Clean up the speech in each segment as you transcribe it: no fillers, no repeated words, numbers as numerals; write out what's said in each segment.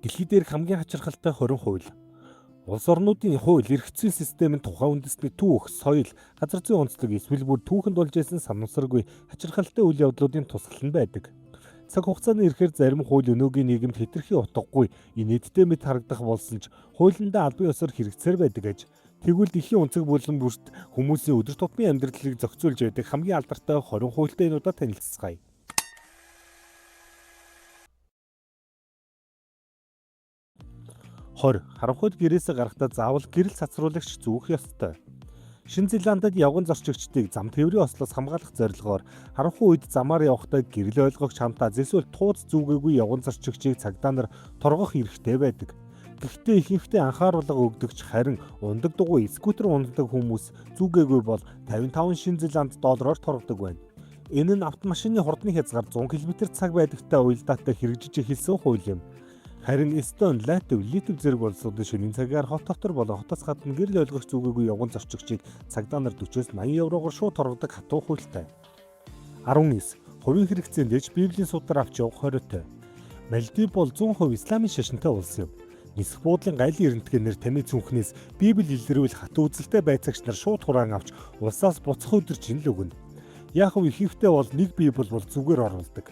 Дэлхий дээрх хамгийн хачирхалтай 20 хууль. Улс орнуудын хууль, эрх зүйн системийн тухай үндэсний түүх, соёл, газар зүйн онцлог эсвэл бүр түүхэнд болж байсан санамсаргүй хачирхалтай үйл явдлуудын тусгал нь байдаг. Цаг хугацааны ирэхээр зарим хууль өнөөгийн нийгэмд хэтэрхий утгагүй, инээдтэй мэт харагдах болсон ч хуулиндаа албан ёсоор хэрэгцээр байдаг аж. Тэгвэл дэлхийн онцөг бүлэн бүрт хүмүүсийн өдөр тутмын амьдралыг зохицуулж байдаг хамгийн алдартай 20 хуультай энуудаа танилцгаая. 20. Харанхуйд гэрээсээ гарахдаа заавал гэрэл цацруулагч зүүх ёстой. Шинэ Зеландад явган зорчигчдыг зам тээврийн ослоос хамгаалах зорилгоор харанхуй үед замаар явахдаа гэрэл ойлгогч хамтаа эсвэл тууз зүгээгүй явган зорчигчийг цагдаа нар торгох эрхтэй байдаг. Гэхдээ ихэнхдээ анхааруулга өгдөгч харин ундаг дугуй скутер ундаг хүмүүс зүгээгүй бол 55 Шинэ Зеланд доллараар торгодог байна. Энэ нь автомашины хурдны хязгаар 100 км/цаг цаг байдагтай уялдаатай хэрэгжиж эхэлсэн хууль юм. Харин Эстон, Латви, Литв зэрэг улсуудын шөнийн цагаар хот дотор болон хотоос гадна гэрэл ойлгогч зүгээгүй явган зорчигчийг цагдаа нар 40-80 евроор шууд торгодог хатуу хуультай. 19. Хувийн хэрэгцээнд дэж Библийн судар авч явах хориотой. Малдив бол 100% исламын шашинтай улс юм. Нисэх буудлын гайлын эрентгэнээр таны цүнхнээс Библи илэрвэл хатуу үзэлтэй байцаагч нар шууд хураан авч улсаас буцах өдөр чинь л өгнө. Яг нь ихэнхдээ бол нэг Библи бол зүгээр оруулдаг.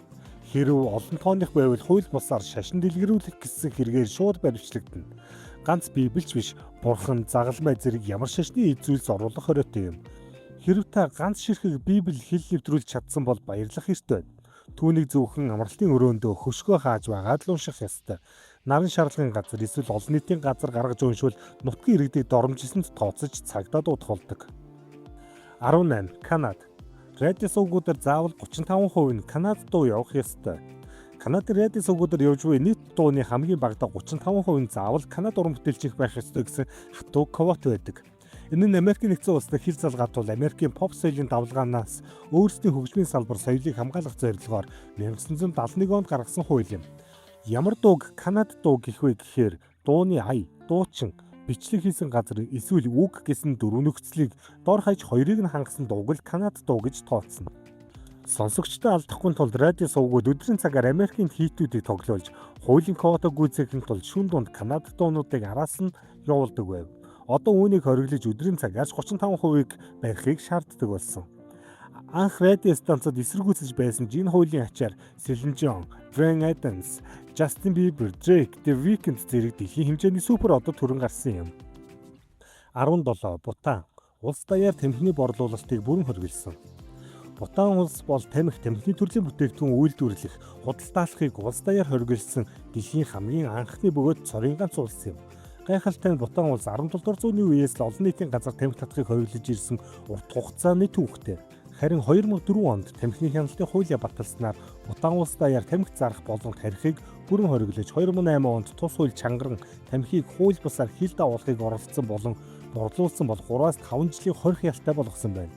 Хэрв олон тооных байвал хууль бусаар шашин дэлгэрүүлэх гэсэн хэрэгээр шууд баримтлагдана. Ганц Библич биш, Бурхан, загалмай зэрэг ямар шашны эд зүйлс оруулах хориотой юм. Хэрв та ганц ширхэг Библи хэл нэвтрүүлж чадсан бол баярлах ёстой. Түүнийг зөвхөн амралтын өрөөндөө хөшгөө хааж байгаад л унших ёстой. Наран шарлагын газар эсвэл олон нийтийн газар гаргаж уншвал нутгийн иргэдийг доромжсонд тооцож цагдаа дуудах болдог. 18. Канада. Радио сувгуудаар заавал 35% нь Канад дуу явах ёстой. Канадын радио сувгуудаар явж буй нийт дууны хамгийн багадаа 35% нь заавал Канад уран бүтээлч байх ёстой гэсэн хатуу квот байдаг. Энэ нь Америкийн нэгдсэн улсад хил залгаад тул Америкийн поп соёлын давлгаанаас өөрсдийн хөгжмийн салбар соёлыг хамгаалах зорилгоор 1971 онд гаргасан хууль юм. Ямар дууг Канад дуу гэх вэ гэхээр дууны ая, дуучин, бичлэг хийсэн газар эсвэл үг гэсэн дөрвөн нөхцөлийг дор хаяж хоёрыг нь хангасан дууг л Канад дуу гэж тооцно. Сонсогчдод алдахгүй тулд радио сувгууд өдрийн цагаар Америкийн хитүүдийг тоглоулж, хуулийн квотог гүйцэтгэхийн тулд шүүн дунд Канад дуунуудыг араас нь явуулдаг байв. Одоо үүнийг хориглож өдрийн цагаас 35%-ийг барихыг шаарддаг болсон. Анх радио станцад эсэргүүцэж байсан энэ хуулийн ачаар Celine Dion, Bryan Adams, Justin Bieber, Drake, The Weeknd зэрэг дэлхийн хэмжээний супер одод төрөн гарсан юм. 17. Бутан. Улс даяар тамхины борлуулалтыг бүрэн хориглосон. Бутан улс бол тамхины төрлийн бүтээгдэхүүн үйлдвэрлэх, худалдаалахыг улс даяар хориглосон дэлхийн хамгийн анхны бөгөөд цорын ганц улс юм. Гайхалтай нь Бутан улс 17 дугаар зууны үеэс л олон нийтийн газар тамхи татахыг хориглож ирсэн урт хугацааны түүхтэй. Харин 2004 онд тамхины хяналтын хуулиа баталснаар Бутан улс даяар тамхи зарах болон тарихыг бүрэн хориглож 2008 онд тус хууль чангаран тамхиг хууль бусаар хил дагуулахыг оролцсон болон борлуулсан бол 3-5 жилийн хорих ялтай болгосон байна.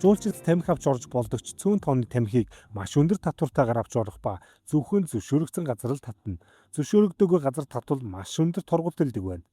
Жуулчид тамхи авч орж болдогч цөөн тонны тамхиг маш өндөр татвартайгаар авч орох ба зөвхөн зөвшөөрөгдсөн газар л татна. Зөвшөөрөгдөөгүй газар татвал маш өндөр торгуулт төлдөг байна.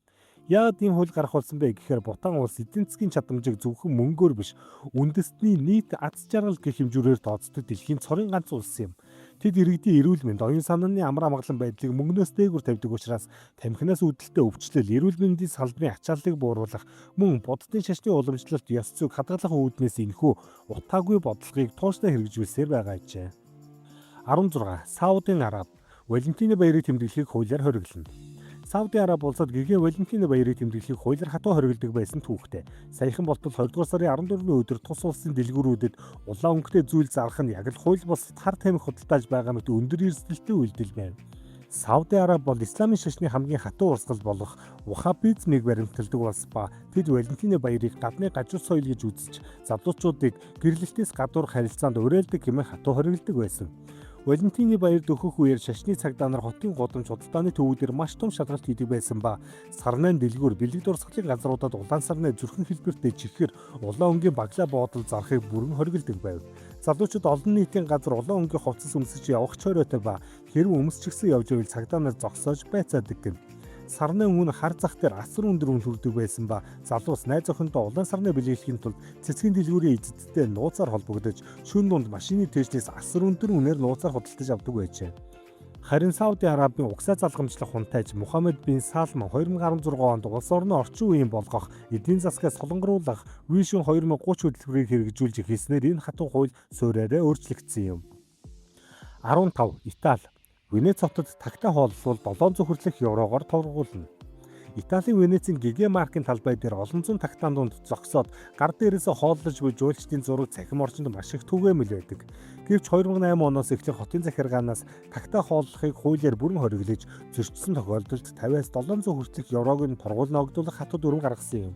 Яагаад ийм хууль гарах болсон бэ гэхээр Бутан улс эдийн засгийн чадамжийг зөвхөн мөнгөөр биш, үндэстний нийт аз жаргал гэх хэмжүүрээр тооцдог дэлхийн цорын ганц улс юм. Тэд иргэдийн эрүүл мэнд, оюун санааны амар амгалан байдлыг мөнгнөөс дээгүүр тавьдаг учраас тамхинаас үүдэлтэй өвчлөл, эрүүл мэндийн салбарын ачааллыг бууруулах, мөн буддын шашны уламжлалт, ёс зүйг хадгалах үүднээс энэхүү утаагүй бодлогыг тууштай хэрэгжүүлсээр байгаа ажээ. 16. Саудын Араб. Валентины баярыг тэмдэглэхийг хуулиар хориглоно. Сауди Араб улсад гэгээ Валентины баярыг тэмдэглэхийг хуулиар хатуу хориглодог байсан түүхтэй. Саяхан болтол 20 дугаар сарын 14-ний өдөр тус улсын дэлгүүрүүдэд улаан өнгөтэй зүйл зарах нь яг л хууль бусад хар тамхи худалдааж байгаа мэт өндөр эрсдэлтэй үйлдэл байна. Сауди Араб бол исламын шашны хамгийн хатуу урсгал болох Ваххабизмыг баримталдаг улс ба тэд Валентины баярыг гадны гажуу соёл гэж үзэж залуучуудыг гэрлэлтээс гадуур харилцаанд уриалдаг хэмээн хатуу хориглодог байсан. Валентины баяр дөхөх үеэр шашны цагдаа нар хотын гудамж худалдааны төвүүдээр маш том шалгалт хийдэг байсан ба сарнайн дэлгүүр бэлэг дурсгалын газруудад улаан сарны зүрхэн хэлбэртэй чихэр улаан өнгийн баглаа буудал зарахыг бүрэн хориглодог байв. Залуучууд олон нийтийн газар улаан өнгийн хувцас өмсөж явах чойроотой ба хэрв өмсчихсэн явж байвал цагдаа нар зогсоож байцаадаг гэн. Сарны өмнө хар зах дээр асар өндөр үн хүрдэг байсан ба залуус найз охинтой улаан сарны бэлэглэхийн тулд цэцгийн дэлгүүрийн эзэдтэй нууцаар холбогдож шөнө дунд машины тэжнээс асар өндөр үнээр нууцаар худалдаж авдаг байжээ. Харин Сауди Арабын угсаа залгамжлах хунтайж Мухаммед бин Салман 2016 онд улс орны орчин үеийн болгох эдийн засгаа солонгоруулах Vision 2030 хөтөлбөрийг хэрэгжүүлж хийснээр энэ хатуу хууль суурьаараа өөрчлөгдсөн юм. 15. Итали. Венец хотод тагтаа хооллол 700 хүртэлх еврогоор торгуулна. Италийн Венецийн Гиге маркийн талбай дээр олон зуун тагтаан дунд зогсоод гар дээрээсээ хооллож буй жуулчдын зураг цахим орчинд маш их түгээмэл байдаг. Гэвч 2008 оноос эхлэх хотын захиргаанаас тагтаа хооллохыг хуулиар бүрэн хориглож зөрчсөн тохиолдолд 50-аас 700 хүртэлх еврог нь торгуулна огдуулах хатуу дүрм гаргасан юм.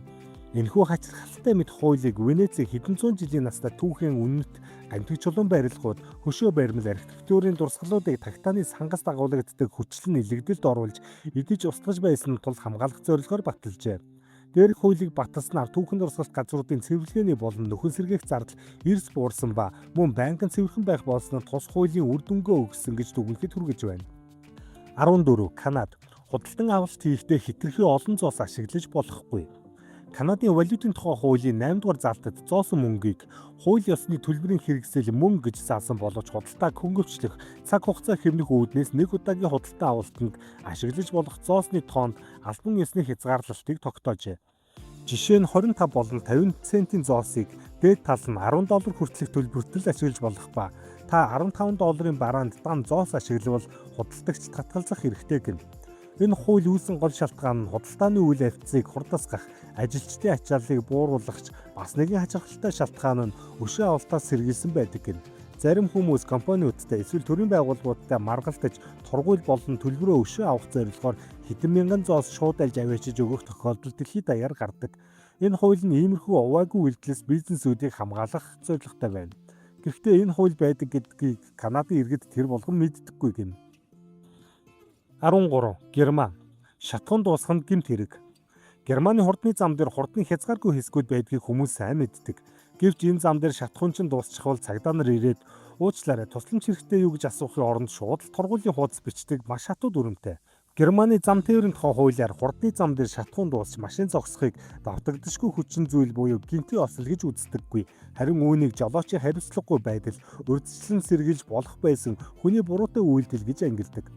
Энэхүү хачирхалтай мэт хуулийг Венецийг хэдэн зуун жилийн настай түүхэн үнэт гамтгч чулуун барилгууд, хөшөө баримл архитектурын дурсгалуудыг тагтааны сангас дагуулагддаг хүчлэн нэлэгдэлд оруулж эдэж устгаж байсан тул хамгаалах зорилгоор баталжээ. Дээрх хуулийг баталснаар түүхэн дурсгалт газруудын цэвэрлэгээний болон нөхөн сэргээх зардал эрс буурсан ба мөн банкн цэвэрхэн байх болсноор тус хуулийн үр дүнгөө өгсөн гэж дүгнэхэд хүргэж байна. 14. Канада. Худалдан авалт хийхдээ хэтэрхий олон зоос ашиглаж болохгүй. Канадын валютын тухай хуулийн 8 дугаар залтад зоосон мөнгийг хууль ёсны төлбөрийн хэрэгсэл мөнгө гэж заасан боловч худалдааг хөнгөвчлөх цаг хугацаа хэмнэх үүднээс нэг удаагийн худалдан авалтанд ашиглаж болох зоосны тоонд албан ёсны хязгаарлалтыг тогтоожээ. Жишээ нь 25 болон 50 центийн зоосыг дээд тал нь $10 хүртэлх төлбөртөл ашиглаж болох ба та $15 бараанд дан зоос ашиглавал худалдагч татгалзах хэрэгтэй гэнэ. Энэ хууль үүсэн гол шалтгаан нь худалдааны үйл явцыг хурдасгах, ажилчдын ачааллыг бууруулахч бас нэгэн хачирхалтай шалтгаан нь өшөө авалтаас сэргийлсэн байдаг гэнэ. Зарим хүмүүс компаниудтай эсвэл төрийн байгууллагуудтай маргалтаж тургуйл болон төлбөрөө өшөө авах зорилгоор хэдэн мянган зоос шууд альж авчиж өгөх тохиолдол дэлхийд даяар гардаг. Энэ хууль нь иймэрхүү уваагүй үйлдэлээс бизнесүүдийг хамгаалах зорилготой байна. Гэхдээ энэ хууль байдаг гэдгийг Канадын иргэд тэр болгон мэддэггүй гэнэ. 13. Герман. Шатхуун дуусганд гэмт хэрэг. Германы хурдны зам дээр хурдны хязгааргүй хэсгүүд байдгийг хүмүүс сайн мэддэг. Гэвч энэ зам дээр шатхуун чинь дуусчих бол цагдаа нар ирээд уучлаарай тусламж хэрэгтэй юу гэж асуухын оронд шууд л тургуулийн хуудас бичдэг маш хатуу дүрмтэй. Германы зам тээврийн тухай хуулиар хурдны зам дээр шатхуун дуусч машин зогсохыг давтагдшгүй хүчин зүйл буюу гинти осол гэж үздэггүй. Харин үүнийг жолоочийн хариуцлагагүй байдал, урьдчилан сэргийлж болох байсан хүний буруутай үйлдэл гэж ангилдаг.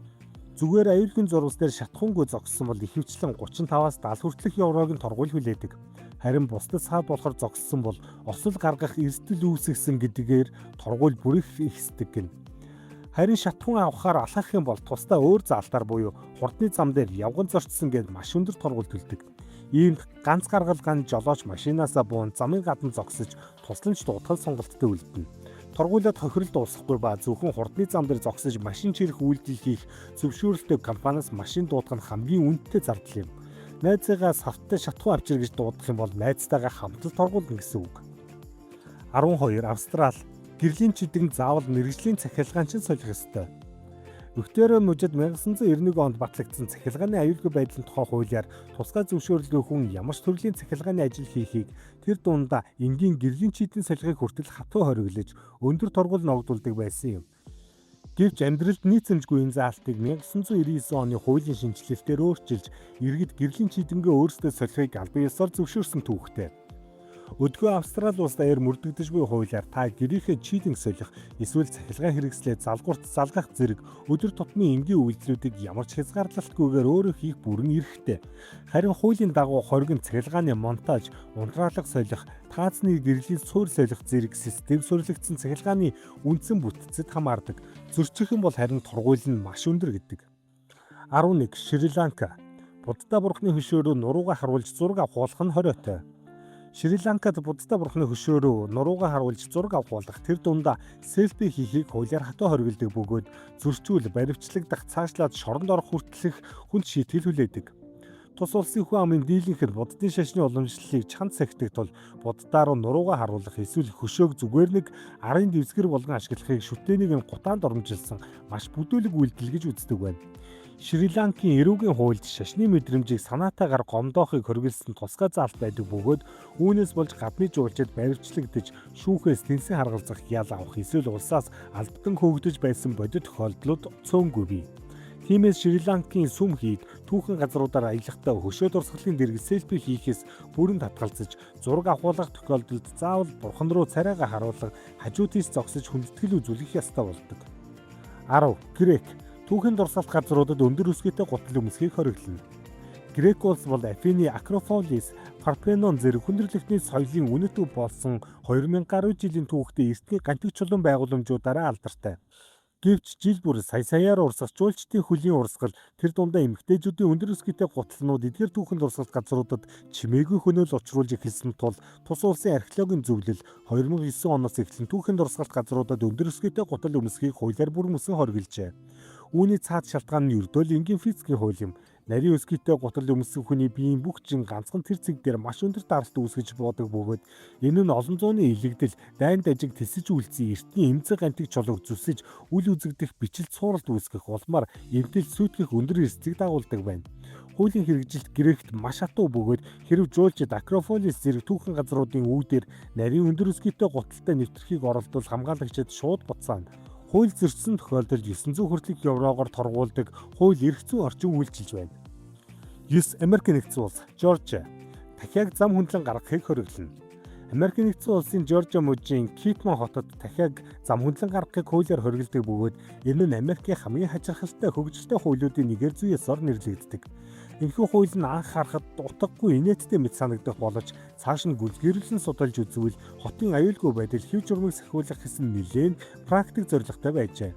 Зүгээр аюулгүй зурвас дээр шатхуунгүй зогссон бол ихэвчлэн 35-аас 70 хүртэлх еврог нь торгуул хүлээдэг. Харин бусдад саад болохоор зогссон бол осол гаргах эрсдэл үүсгэсэн гэдгээр торгуул бүрэх ихсдэг гэнэ. Харин шатхуун авахаар алхах юм бол тусдаа өөр заалтаар буюу хурдны зам дээр явган зорчсон гэд маш өндөр торгуул төлдөг. Иймд ганц гаргалгааны жолооч машинаасаа буун замын гадна зогсож тусламж дуудгал сонголттой үлдэнэ. Торгуулиуд хохирол дуусахгүй ба зөвхөн хурдны зам дээр зогсож машин чирэх үйлдэл хийх зөвшөөрөлтэй компаниас машин дуудах нь хамгийн үнэтэй зардал юм. Найзыгаа савттай шатхуун авчир гэж дуудах юм бол найзтайгаа хамтал торгуулна гэсэн үг. 12. Австрал. Гэрлийн чидэг заавал мэргэжлийн цахилгаан чинь солих ёстой. Виктория мужид 1991 онд батлагдсан цахилгааны аюулгүй байдлын тухай хуулиар тусгай зөвшөөрлгүй хүн ямар ч төрлийн цахилгааны ажил хийхийг тэр дундаа энгийн гэрлийн чийдийн солихыг хүртэл хатуу хориглож өндөр торгуул ногдуулдаг байсан юм. Гэвч амьдралд нийцэмжгүй энэ заалтыг 1999 оны хуулийн шинжилэлтээр өөрчилж иргэд гэрлийн чийдэнгээ өөрсдөө солихыг албан ёсоор зөвшөөрсөн түүхтэй. Өдгөө Австрали улс даяар мөрдөгдөж буй хуулиар та гэрийнхээ чийдинг солих эсвэл цахилгаан хэрэгслээ залгуурт залгах зэрэг өдөр тутмын энгийн үйлдэлүүдийг ямар ч хязгаарлалтгүйгээр өөрөө хийх бүрэн эрхтэй. Харин хуулийн дагуу хоригн цахилгааны монтаж, унтраалга солих, таацны гэрлийн суурь солих зэрэг систем суурьлагдсан цахилгааны үндсэн бүтцэд хамаардаг. Зөрчих юм бол харин тургуул нь маш өндөр гэдэг. 11. Шри-Ланка. Будда бурхны хөшөөрөө нуруугаа харуулж зураг авах нь хориотой. Шри-Ланкад Будда бурхны хөшөөрөө нуруугаа харуулж зураг авах тэр дундаа селфи хийхийг хуулиар хатуу хориглодог бөгөөд зөрчүүл, баривчлагдах, цаашлаад шоронд орох хүртэлх хүнд шийтгэл хүлээдэг. Тус улсын хүн амын дийлэнхэд Буддын шашны уламжлалыг чанд сахидаг тул Буддаа руу нуруугаа харуулах эсвэл хөшөөг зүгээр нэг арын дэвсгэр болгон ашиглахыг шүтээнийг нь гутаанд оромжилсан маш бүдүүлэг үйлдэл гэж үздэг байна. Шри-Ланкийн эрүүгийн хуульд шашны мэдрэмжийг санаатайгаар гомдоохыг хориглосон тусгай заалт байдаг бөгөөд үүнээс болж гадны жуулчид баривчлагдаж шүүхээс тэнсэн харгалзах ял авах эсвэл улсаас албатан хөөгдөж байсан бодит тохиолдлууд цөөнгүй бий. Тиймээс Шри-Ланкийн сүм хийд түүхэн газруудаар аялахдаа хөшөө дурсгалын дэргэд селфи хийхээс бүрэн татгалзаж зураг авахулах тохиолдолд заавал бурхан руу царайгаа харуулга хажуу тийш зогсож хүндэтгэл үзүүлэх ёстой болдог. 10. Грек. Түүхийн дурсгалт газруудад өндөр өсгийтэй гутал өмсгийг хориглоно. Грек улс бол Афины Акрополис, Парфенон зэрэг хүндрэлтний соёлын үнэт өв болсон 2000 гаруй жилийн түүхтэй эртний гантик чулуун байгууламжуудаараа алдартай. Гэвч жил бүр саяар урсгах жуулчдын хөлийн урсгал тэр дундаа эмэгтэйчүүдийн өндөр өсгийтэй гуталнууд эдгээр түүхэн дурсгалт газруудад чимээгүй хөнөөл учруулж эхэлсэн тул тус улсын археологийн зөвлөл 2009 оноос эхлэн түүхэн дурсгалт газруудад өндөр өсгийтэй гутал өмсгийг хуулиар бүрмөсөн хоригложээ. Үүний цаад шалтгаан нь ердөө л энгийн физикийн хууль юм. Нарийн өсгийтэй гутал өмссөн хүний биеийн бүх чин ганцхан тэр цэг дээр маш өндөр даралт үүсгэж буудаг бөгөөд энэ нь олон зууны илэгдэл, дайн дажиг тэлсэж үлдсэн эртний эмзэг гантик чулууг зүсэж үл үзэгдэх бичлэл цууралт үүсгэх улмаар эмтэл сүйтгэх өндөр эрсцийг дагуулдаг байна. Хуулийн хэрэгжилт Грект маш хатуу бөгөөд хэрэв жуулчид Акрополис зэрэг түүхэн газруудын үүдээр нарийн өндөр өсгийтэй гуталтай нэвтрэхийг оролдвол хамгаалагчид шууд буцаана. Хууль зөрчсөн тохиолдолд 900 хүртэлх еврогоор торгуулдаг хууль эрх зүйн орчин үйлчилж байна. 9. Америк нэгдсэн улс Жоржиа дахиад зам хөндлөн гаргахыг хориглоно. Америк нэгдсэн улсын Жоржиа мужийн Китман хотод дахиад зам хөндлөн гаргахыг хуулиар хориглодог бөгөөд энэ нь Америкийн хамгийн хачирхалтай хөгжилтэй хуулиудын нэгээр зүй ёсоор нэрлэгддэг. Энэхүү хууль нь анх харахад утгагүй инээдтэй мэт санагдах боловч цааш нь гүлгэрэлэн судалж үзвэл хотын аюулгүй байдал хэв журмыг сахиулах гэсэн нэлээд практик зорилготой байжээ.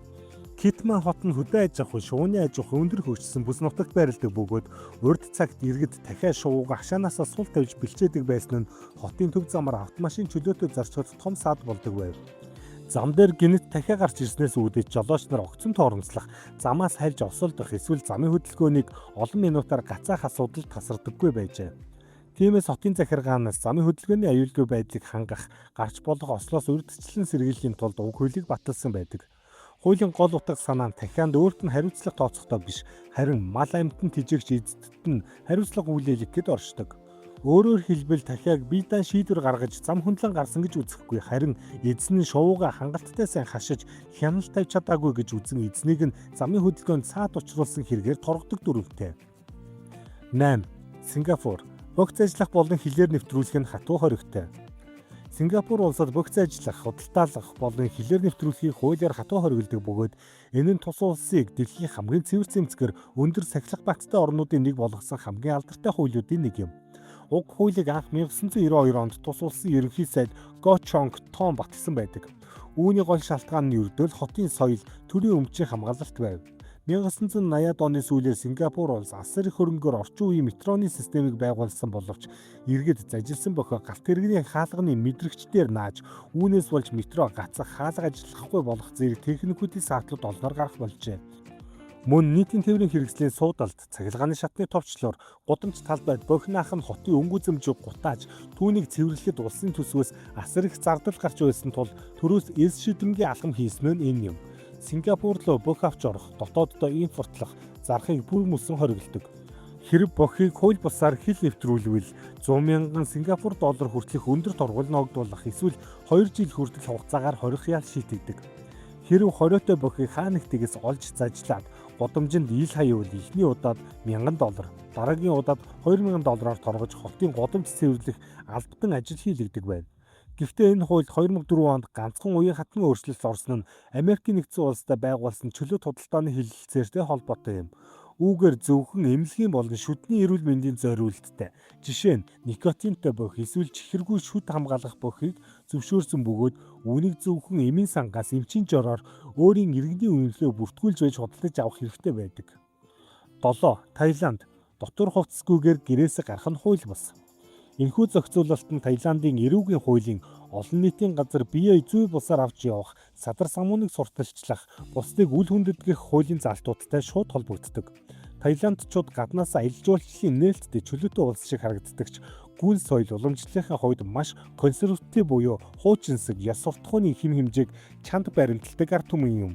Китман хот нь хөдөө аж ахуй, шувууны аж ахуй өндөр хөгжсөн бүс нутагт байрладаг бөгөөд урд цагт иргэд дахиад шувууг агшаанаасаа сул тавьж бэлчээдэг байсан нь хотын төв замаар автомашин чөлөөтэй зарчхад том саад болдог байв. Зам дээр гинэт дахиад гарч ирснээс үүдэж жолооч нар огцом тоормцлах, замаас хальж осолдох эсвэл замын хөдөлгөөнийг олон минутаар гацаах асуудал тасардаггүй байжээ. Тиймээс хотын захиргаанаас замын хөдөлгөөний аюулгүй байдлыг хангах, гарч болох ослоос урьдчилан сэргийллийн тулд уг хуулийг баталсан байдаг. Хуулийн гол утга санаа нь дахианд өөрт нь хариуцлага тооцохдоо биш, харин мал амьтан тэжээгч эзэдт нь хариуцлага үйлээлэх гэд оршдог. Өөрөөр хэлбэл дахиад биедан шийдвэр гаргаж зам хөндлөн гарсан гэж үзэхгүй, харин эзэн нь шувууга хангалттай сайн хашиж хяналт тавьж чадаагүй гэж үзэн эзнийг нь замын хөдөлгөөнд цаад учруулсан хэрэгээр торгодог дүрмтэй. 8. Сингапур богц ажиллах болон хилээр нэвтрүүлэх нь хатуу хоригтой. Сингапур улсад богц ажиллах, худалдаалах болон хилээр нэвтрүүлэхийг хуулиар хатуу хориглодог бөгөөд энэ нь тус улсыг дэлхийн хамгийн цэвэр цэмцгэр өндөр сахилах баттай орнуудын нэг болгосон хамгийн алдартай хуулиудын нэг юм. Уг хуулийг анх 1992 онд тус улсын ерөнхий сайд Го Чонг Том баталсан байдаг. Үүний гол шалтгаан нь ердөө л хотын соёл, төрийн өмчийн хамгаалалт байв. 1980-ад оны сүүлээр Сингапур улс асар их хөрөнгөөр орчин үеийн метроны системийг байгуулсан боловч иргэд зажилсан бохоо галт тэрэгний хаалганы мэдрэгчдээр нааж үүнээс болж метро гацах, хаалга ажиллахгүй болох зэрэг техникүүдийн саатлууд олноор гарах болжээ. Мөн нийтийн тээврийн хэрэгслийн суудалд, цахилгааны шатны товчлоор, гудамж талбайд бохинаах нь хотын өнгөзөмжийг гутааж, түүнийг цэвэрлэхэд улсын төсвөөс асар их зардал гарч байсан тул төрөөс эс шидрэмгийн алхам хийсэн нь энэ юм. Сингапур руу бөх авч орох, дотооддоо импортлох, зархыг бүр мөсөн хориглодог. Хэрэв бохийг хууль бусаар хил нэвтрүүлвэл 100,000 Сингапур доллар хүртэлх өндөр торгуул ногдуулах эсвэл 2 жил хүртэл хугацаагаар хорих ял шийдэгдэг. Хэрэв хориотой бохийг хаа нэгтгээс олж зажлаад гудамжинд ил хаявал эхний удаад $1000, дараагийн удаад $2000 торгож хотын гудамж цэвэрлэх албатан ажил хийлэгдэг байна. Гэхдээ энэ хууль 2004 онд ганцхан үеийн хатан өөрчлөлт орсон нь Америк нэгдсэн улстай байгуулсан чөлөө худалдааны хэлэлцээртэй холбоотой юм. Үүгээр зөвхөн эмнэлгийн болон шүдний эрүүл мэндийн зориулттай. Жишээ нь никотинтой бох эсвэл чихэргүй шүд хамгаалах бохыг зөвшөөрсөн бөгөөд үүнийг зөвхөн эмийн сангаас эмчийн жороор өөрийн иргэдийн үнэлгээ бүртгүүлж байж худалдаж авах хэрэгтэй байдаг. 7. Таиланд дотор хувцасгүйгээр гэрээсээ гарах нь хууль бус. Энэхүү зохицуулалт нь Таиландын эрүүгийн хуулийн олон нийтийн газар бие зүй бусаар авч явах, садар самууныг сурталчлах, бусдыг үл хүндэтгэх хуулийн залтуудтай шууд холбогддог. Таиландчууд гаднаас аялал жуулчлалын нээлттэй чөлөөтэй улс шиг харагддагч гүн соёл уламжлалынхаа хувьд маш консерватив буюу хуучинсаг, яс суртахууны хэм хэмжээг чанд баримталдаг ард түмэн юм.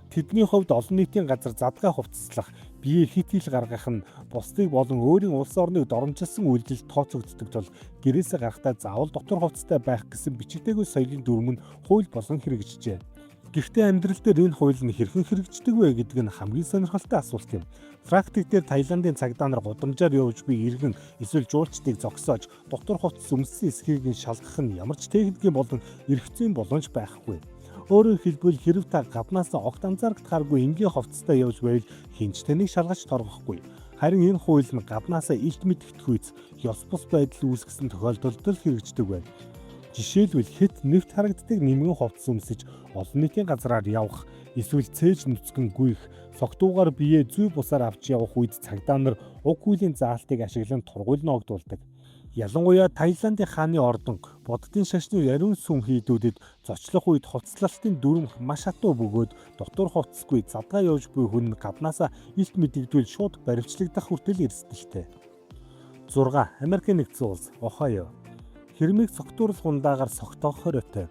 Тэдний хувьд олон нийтийн газар задгаа хувцаслах, бие хит хил гаргах нь бусдыг болон өөрийн улс орныг доромжилсан үйлдэл тооцогддог тул гэрээсээ гарахдаа заавал дотор хувцастай байх гэсэн бичигдээгүй соёлын дүрм нь хууль болон хэрэгжижээ. Гэхдээ амьдрал дээр энэ хууль нь хэрхэн хэрэгждэг вэ гэдэг нь хамгийн сонирхолтой асуулт юм. Практик дээр Таиландын цагдаа нар гудамжаар явж буй иргэн эсвэл жуулчдыг зогсоож дотор хувцас өмссөн эсхийг нь шалгах нь ямар ч техникийн болон эрх зүйн боломж байхгүй. Өөрөөр хэлбэл хэрэв та гаднаас огт анзаарагдахааргүй энгийн ховцтой явж байвал хинч таныг шалгаж торгохгүй. Харин энэ хууль нь гаднаасаа илт мэдгэдэггүйц ёс бус байдал үүсгэсэн тохиолдолд л хэрэгждэг байна. Жишээлбэл хэд нэвт харагддаг нэмгэн ховц өмсөж олон нийтийн газраар явах, эсвэл цээж нүцгэн гүйх, согтуугаар биеэ зүй бусаар авч явах үед цагдаа нар уг хуулийн заалтыг ашиглан тургуул ногдуулдаг. Ялангуяа Таиландын хааны ордон боддын шашны ариун сүм хийдүүдэд зочлох үед хувцлалтын дүрм маш хатуу бөгөөд дотор хувцсгүй задгаа явж буй хүн гаднаасаа илт мэдэгдвэл шууд баривчлагдах хүртэл эрсдэлтэй. 6. Америкийн нэгдсэн улс Ohio. Хэрмийг цогтуурлах ундаагаар согтоох хориотой.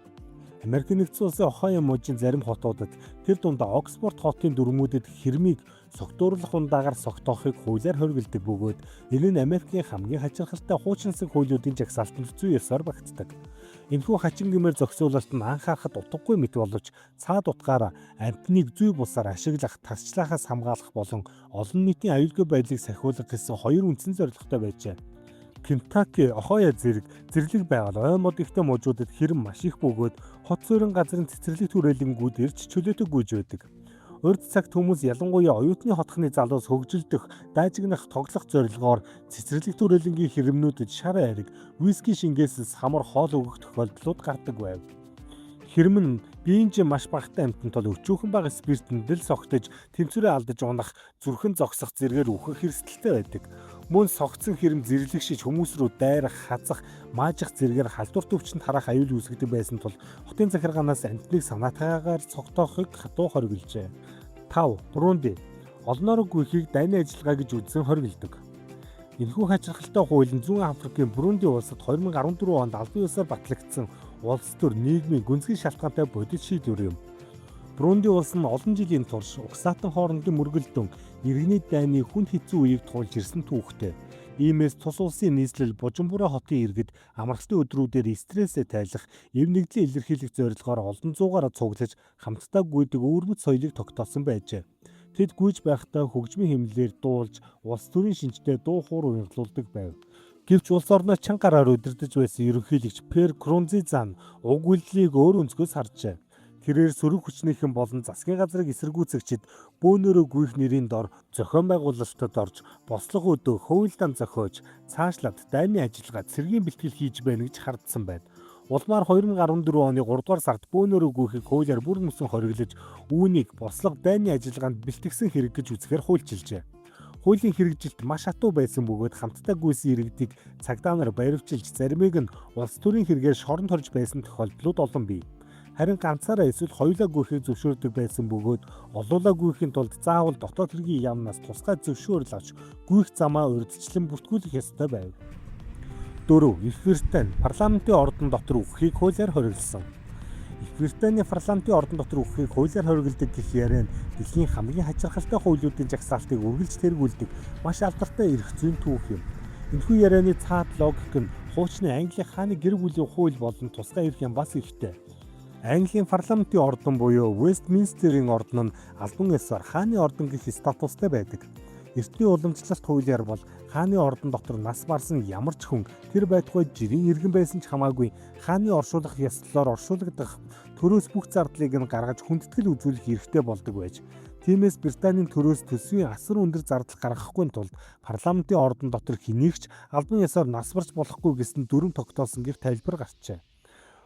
Америкийн нэгдсэн улсын Ohio мужийн зарим хотуудад тэр дундаа Оксфорд хотын дүрмүүдэд хэрмийг согтуурлах ундаагаар согтоохыг хуулиар хориглодог бөгөөд энэ нь Америкийн хамгийн хачирхалтай хуучинсаг хуулиудын жагсаалтанд зүй ёсоор багтдаг. Энэхүү хачин гэмээр зохицуулалт нь анх харахад утгагүй мэт боловч цаад утгаараа амьтныг зүй бусаар ашиглах, тасчлахаас хамгаалах болон олон нийтийн аюулгүй байдлыг сахиулах гэсэн хоёр үндсэн зорилготой байжээ. Kentucky, Ohio зэрэг зэрлэг байгаль ой мод ихтэй мужуудад хэрэм маш их бөгөөд хот суурин газрын цэцэрлэг түрээлэнгүүд ирж чөлөөтэй гүйж байдаг. Урд цагт хүмүүс ялангуяа оюутны хотхны залуус хөгжилдөх, дайжигнах, тоглох зорилгоор цэцэрлэг түрээлэнгийн хэрэмнүүдэд шар айраг, виски шингээсээс хамар хоол өгөх тохиолдлууд гардаг байв. Хэрэм нь биеийн маш багатай амьтанд бол өчүүхэн бага спиртэнд л согтож, тэмцвэрээ алдаж унах, зүрхэн зогсох зэргээр үхэх хэрэгсэлтэй байдаг. Мөн согтсон хэрэм зэрлэгшиж хүмүүс рүү дайрах, хазах, маажих зэргээр халдвар төвчөнд харах аюул үүсгэдэг байсан тул хотын захиргаанаас амьтныг санаатайгаар цогтоохыг хатуу хоригложээ. 5. Бурунди. Олноор гүйхийг дайны ажиллагаа гэж үзсэн хориглодог. Энэхүү хачирхалтай хууль нь зүүн Африкийн Бурунди улсад 2014 онд албан ёсоор батлагдсан улс төр нийгмийн гүнзгий шалтгаантай бодит шийдвэр юм. Бурунди улс нь олон жилийн турш угсаатан хоорондын мөргөлдөн иргэний дайны хүнд хэцүү үеийг туулж ирсэн түүхтэй. Иймээс тус улсын нийслэл Бужумбура хотын иргэд амралтын өдрүүдээр стрессээ тайлах, эв нэгдлийг илэрхийлэх зорилгоор олон зуугаараа цуглаж хамтдаа гүйдэг өвөрмөц соёлыг тогтоосон байжээ. Тэд гүйж байхдаа хөгжмийн хэмнэлээр дуулж, улс төрийн шинжтэй дуу хуур уянгалуулдаг байв. Гэвч улс орноо чанга гараар удирдах байсан ерөнхийлөгч Пьер Нкурунзиза уг үйлдэлийг өөр өнцгөөс харжээ. Тэрээр сөрөг хүчнийхэн болон засгийн газрыг эсэргүүцэгчид бөөнөрөө гүйх нэрийн дор зохион байгуулалтад орж, бослого өдөө хуулиудаа зохиож, цаашлаад дайны ажиллагаа цэргийн бэлтгэл хийж байна гэж хардсан байна. Улмаар 2014 оны 3 дугаар сард бөөнөрөө гүйхийг хуулиар бүр мөсөн хориглож, үүнийг бослого дайны ажиллагаанд бэлтгэсэн хэрэг гэж үзэхээр хуульчилжээ. Хуулийн хэрэгжилт маш хатуу байсан бөгөөд хамтдаа гүйсэн иргэдийг цагдаа нар баривчилж, заримыг нь улс төрийн хэрэгээр шоронд хорж байсан тохиолдлууд олон бий. Харин ганцаараа эсвэл хоёулаа гүйхийг зөвшөөрдөг байсан бөгөөд олуулаа гүйхийн тулд заавал дотоод хэргийн яамнаас тусгай зөвшөөрөл авч гүйх замаа урьдчилан бүртгүүлэх ёстой байв. 4. Их Британи парламентын ордон дотор үхэхийг хуулиар хориглосон. Их Британий парламентын ордон дотор үхэхийг хуулиар хориглодог гэх яриа нь дэлхийн хамгийн хачирхалтай хуулиудын жагсаалтыг үргэлж тэргүүлдэг маш алдартай эрх зүйн түүх юм. Энэхүү ярианы цаад логик нь хуучны Английн хааны гэр бүлийн хууль болон тусгай эрх юм бас ихтэй. Английн парламентын ордон буюу Вестминстерийн ордон нь албан ёсоор хааны ордон гэх статустай байдаг. Эртний уламжлалт хуулиар бол хааны ордон дотор нас барсан ямар ч хүн тэр байтугай жирийн иргэн байсан ч хамаагүй хааны оршуулах ёслолоор оршуулгадах төрөөс бүх зардлыг нь гаргаж хүндэтгэл үзүүлэх эрхтэй болдог байж. Тиймээс Британийн төрөөс төсвийн асар өндөр зардал гаргахгүй тулд парламентын ордон дотор хэнийгч албан ёсоор нас барж болохгүй гэсэн дүрм тогтоосон гэх тайлбар гарчээ.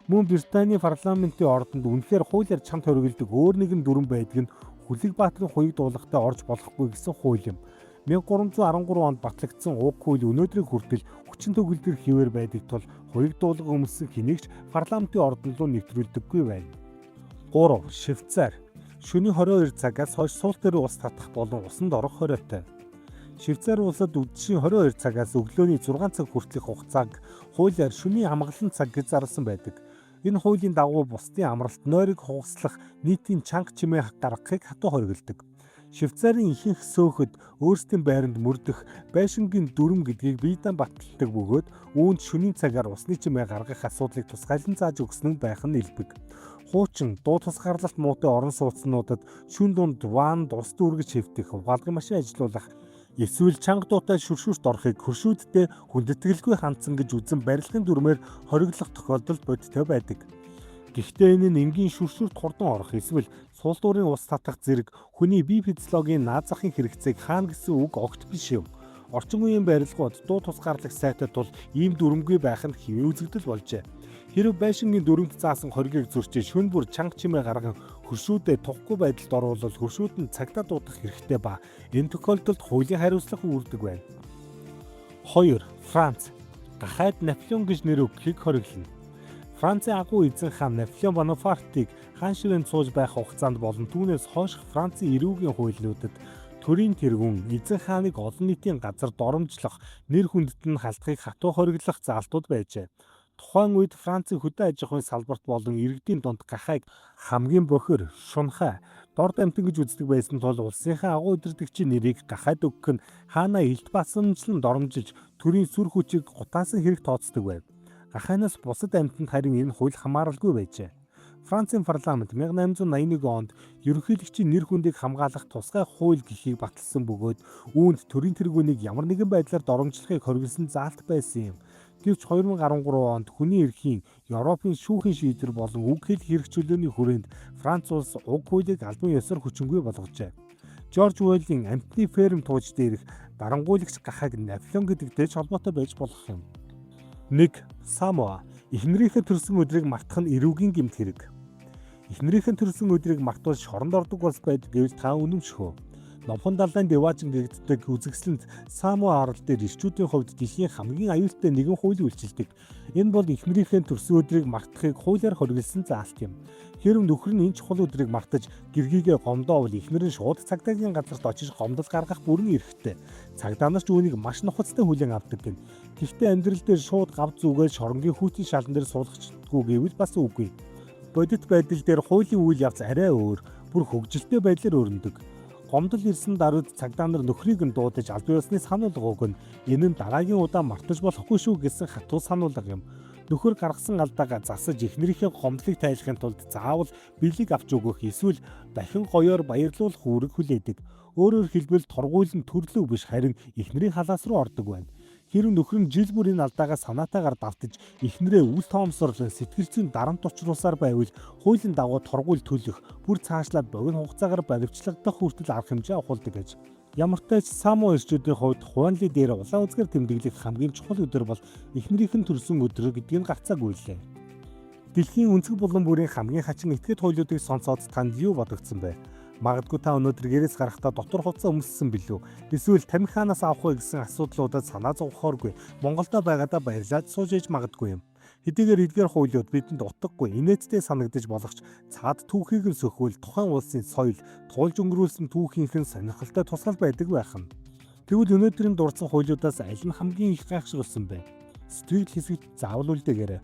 Мөн Британий парламентын ордонд үнэхээр хуулиар чамд хориглодог өөр нэгэн дүрм байдаг нь Хүлэг баатрын хуйг дуулахтай орж болохгүй гэсэн хууль юм. 1313 онд батлагдсан уг хууль өнөөдрийг хүртэл хүчин төгөлдөр хിവэр байдаг тул хуйг дуулах өмсөн хэнийгч парламентын ордон руу нэвтрүүлдэггүй байна. 3. Швейцар. Шөнийн 22 цагаас хойш суул дээр ус татах болон усанд орох хориотой. Швейцар улсад үдшийн 22 цагаас өглөөний 6 цаг хүртэлх хугацааг хуулиар шөнийн амгалан цаг гэж зарласан байдаг. Энэ хуулийн дагуу бусдын амралт, нойрыг хугаслах, нийтийн чанга чимээ гаргахыг хатуу хориглодог. Швейцарын ихэнх сөөхөд өөрсдийн байранд мөрдөх байшингийн дүрм гэдгийг биедан баталдаг бөгөөд үүнд шөнийн цагаар усны чимээ гаргах асуудлыг тусгайлан зааж өгсөн нь байх нь элбэг. Хуучин дуу тусгаарлалт муутай орон сууцнуудад шүн дунд ваанд ус дүүргэж хэвтэх, угаалгын машин ажилуулах, эсвэл чанга дуутай шүршүүрт орохыг хөршүүддээ хүндэтгэлгүй хандсан гэж үзэн барилгын дүрмээр хориглох тохиолдол бодиттой байдаг. Гэхдээ энэ нь энгийн шүршүрт хурдан орох эсвэл сул дүүрийн ус татах зэрэг хүний бие физиологийн наад захын хэрэгцээг хаана гэсэн үг огт биш юм. Орчин үеийн барилгууд дуу тусгаарлагч сайтай тул ийм дүрмгүй байх нь хэвээ үзэгдэл болжээ. Хэрэв байшингийн дүрмд заасан хоргийг зөрчиж шөнө бүр чанга чимээ гарган хөршүүдэд тухгүй байдалд оруулал хөршүүд нь цагтаа дуудах хэрэгтэй ба энэ тохиолдолд хуулийн хариуцлага үүрдэг байна. 2. Франц. Гахайд Наполеон гэж нэр өгөхийг хориглоно. Францын агуу эзэн хаан Наполеон Бонапартыг хаан ширээнд сууж байх хугацаанд болон түүнээс хойших Францын эрүүгийн хуулиудад төрийн тэргүүн эзэн хааныг олон нийтийн газар доромжлох, нэр хүндэд нь халтгийг хатуу хориглох заалтууд байжээ. Тухайн үед Францын хөдөө аж ахуйн салбарт болон иргэдийн дунд гахайг хамгийн бохир, шунхай, дорд амтан гэж үздэг байсан тул улсынхаа агуу удирдагчийн нэрийг гахайд өгөх нь хаанаа илт басамжлан доромжилж төрийн сүр хүчийг гутаасан хэрэг тооцдог байв. Гахайнаас бусад амьтанд харин энэ хууль хамааралгүй байжээ. Францын парламент 1881 онд ерөнхийлөгчийн нэр хүндийг хамгаалах тусгай хууль гэхийг баталсан бөгөөд үүнд төрийн тэргүүнийг ямар нэгэн байдлаар доромжлохыг хориглосон заалт байсан юм. Гэвч 2013 онд хүний эрхийн Европын шүүхийн шийдвэр болон үг хэл хэрэг чөлөөний хүрээнд Франц улс уг хуулийг албан ёсоор хүчингүй болгожээ. Жорж Уэллийн амтны ферм туужд ирэх дарангуйлагч гахайг Наполеон гэдэгтэй ч холбоотой байж болох юм. 1. Самоа. Эхнэрийнхээ төрсөн өдрийг мартах нь эрүүгийн гэмт хэрэг. Эхнэрийнхээ төрсөн өдрийг мартуул шоронд ордог улс байдаг гэвэл та үнэмших үү? Номхон далайн Деважин гэгддэг үзэгсэлэнд Самоа арал дээр ирчүүдийн хувьд дэлхийн хамгийн аюултай нэгэн хууль үйлчилдэг. Энэ бол эхнэрийнхээ төрсөн өдрийг мартахыг хуулиар хориглосон заалт юм. Хэрэв нөхөр нь энэ чухал өдрийг мартаж гэргийгээ гомдоовол эхнэр нь шууд цагдаагийн газарт очиж гомдол гаргах бүрэн эрхтэй. Цагдаа нар ч үүнийг маш нухацтай хүлээн авдаг гэн. Гэхдээ амьдрал дээр шууд гав зүгээл шоронгийн хүүтийн шалан дээр суулгачдаггүй гэвэл бас үгүй. Бодит байдал дээр хуулийн үйл явц арай өөр, бүр хөгжилтэй байдлаар өрнөдөг. Гомдол ирсэн даруйд цагдаа нар нөхрийг нь дуудаж албан ёсны сануулга өгнө. Энэ нь дараагийн удаа мартаж болохгүй шүү гэсэн хатуу сануулга юм. Нөхөр гаргасан алдаагаа засаж эхнэрийнхээ гомдлыг тайлахын тулд заавал бэлэг авч өгөх эсвэл дахин гоёор баярлуулах үүрэг хүлээдэг. Өөрөөр хэлбэл тургуйл нь төрлөг биш харин эхнэрийн халаас руу ордог байна. Хэрэв нөхөр нь жил бүр энэ алдаагаа санаатаагаар давтаж эхнэрээ үл тоомсорлон сэтгэл зүйн дарамт учруулсаар байвал хуулийн дагуу тургуйл төлөх, бүр цаашлаад богино хугацаагаар баривчлагдах хүртэл арга хэмжээ авахулдаг гэж. Ямар ч тач Самоа ирчүүдийн хувьд Хуанли дээр улаан үзгээр тэмдэглэх хамгийн чухал өдөр бол эхнэрийнх нь төрсөн өдөр гэдгийг гацаагүй лээ. Дэлхийн өнцөг булан бүрийн хамгийн хачин этгээд хуулиудыг сонсоод танд юу бодогдсон бэ? Магадгүй та өнөөдөр гэрээс гарахдаа дотор хувцас өмссөн билүү? Эсвэл тамхи хаанаас авах вэ гэсэн асуудлуудад санаа зовхооргүй. Монголдо байгаадаа баярлаад сууж ээж магадгүй юм. Хэдийгээр эдгээр хуулиуд бидэнд утгагүй, инээдтэй санагдаж болох ч цаад түүхийг нь сөхвөл тухайн улсын соёл, туулж өнгөрүүлсэн түүхийнхэн сонирхолтой тусгал байдаг байх нь. Тэгвэл өнөөдрийн дурдсан хуулиудаас аль нь хамгийн их гайхшруулсан бэ? Сэтгэл хэсэгт заавал үлдээгээрэй.